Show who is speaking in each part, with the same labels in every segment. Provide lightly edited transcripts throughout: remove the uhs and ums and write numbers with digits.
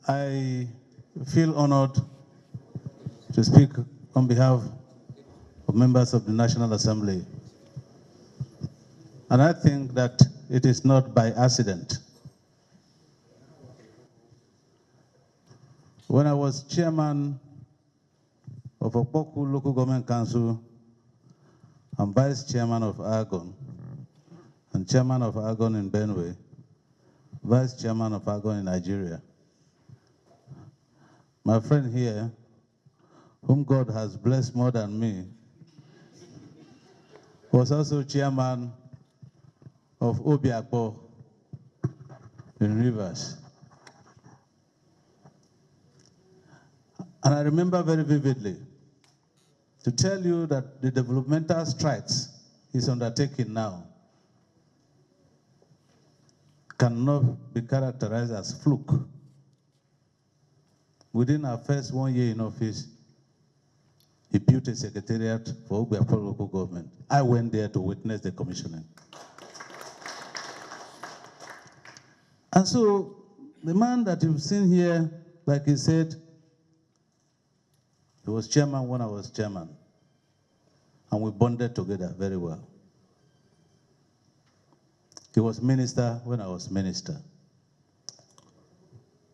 Speaker 1: I feel honored to speak on behalf of members of the National Assembly. And I think that it is not by accident. When I was chairman of Okpoku Local Government Council and vice chairman of Argon, and chairman of Argon in Benue, vice chairman of Argon in Nigeria, my friend here, whom God has blessed more than me, was also chairman of Obiakpo in Rivers. And I remember very vividly to tell you that the developmental strides he's undertaking now cannot be characterized as fluke. Within our first 1 year in office, he built a secretariat for Obiakpo local government. I went there to witness the commissioning. And so the man that you've seen here, like he said, he was chairman when I was chairman. And we bonded together very well. He was minister when I was minister.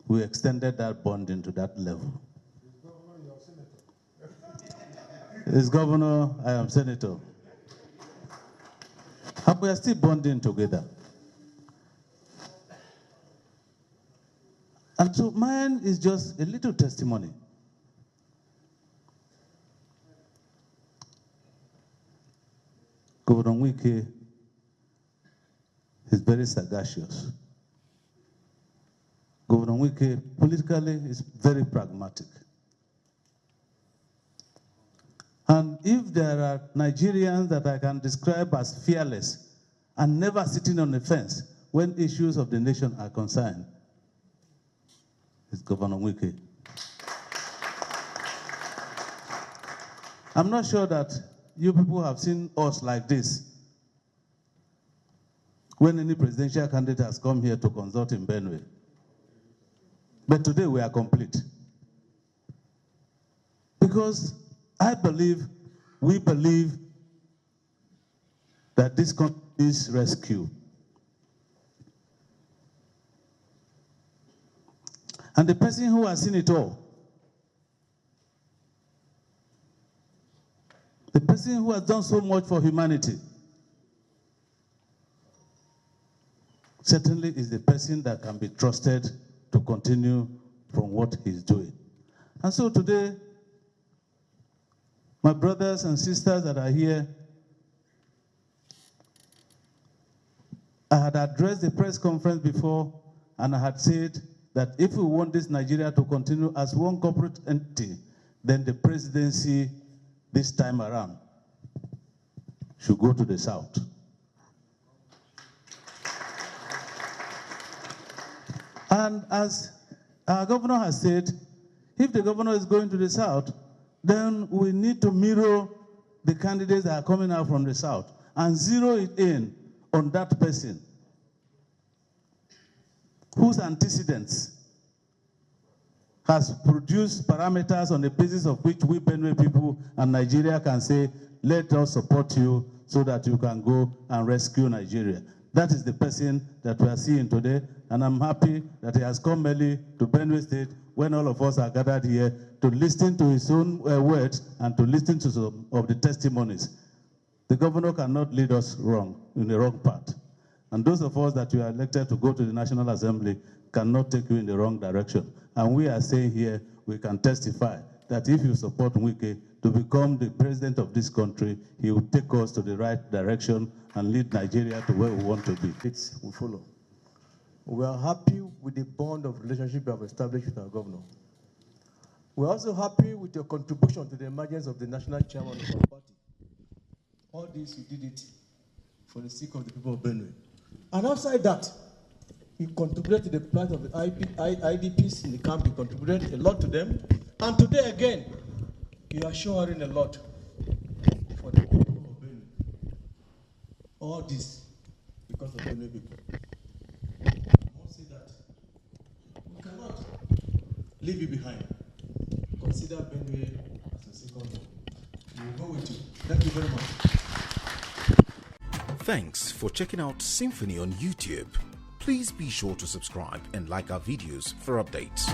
Speaker 1: We extended that bond into that level. As governor, I am senator. And we are still bonding together. And so mine is just a little testimony. Governor Wike is very sagacious. Governor Wike politically is very pragmatic. And if there are Nigerians that I can describe as fearless and never sitting on the fence when issues of the nation are concerned, it's Governor Wike. I'm not sure that you people have seen us like this when any presidential candidate has come here to consult in Benue. But today we are complete. Because we believe that this country is rescue. And the person who has seen it all, the person who has done so much for humanity, certainly is the person that can be trusted to continue from what he's doing. And so today, my brothers and sisters that are here, I had addressed the press conference before, and I had said that if we want this Nigeria to continue as one corporate entity, then the presidency this time around should go to the south. And as our governor has said, if the governor is going to the south, then we need to mirror the candidates that are coming out from the south and zero it in on that person whose antecedents has produced parameters on the basis of which we Benue people and Nigeria can say, let us support you so that you can go and rescue Nigeria. That is the person that we are seeing today, and I'm happy that he has come early to Benue State when all of us are gathered here to listen to his own words and to listen to some of the testimonies. The governor cannot lead us wrong, in the wrong path. And those of us that you are elected to go to the National Assembly cannot take you in the wrong direction. And we are saying here, we can testify that if you support Wike to become the president of this country, he will take us to the right direction and lead Nigeria to where we want to be.
Speaker 2: We follow. We are happy with the bond of relationship we have established with our governor. We're also happy with your contribution to the emergence of the national chairman of our party. All this, you did it for the sake of the people of Benue. And outside that, you contributed to the plight of the IDPs in the camp. You contributed a lot to them. And today again, you are showing a lot for the people of Benue. All this because of Benue people. I won't say that. We cannot leave you behind. Consider Benue as a second home. We will go with you. Thank you very much.
Speaker 3: Thanks for checking out Symphony on YouTube. Please be sure to subscribe and like our videos for updates.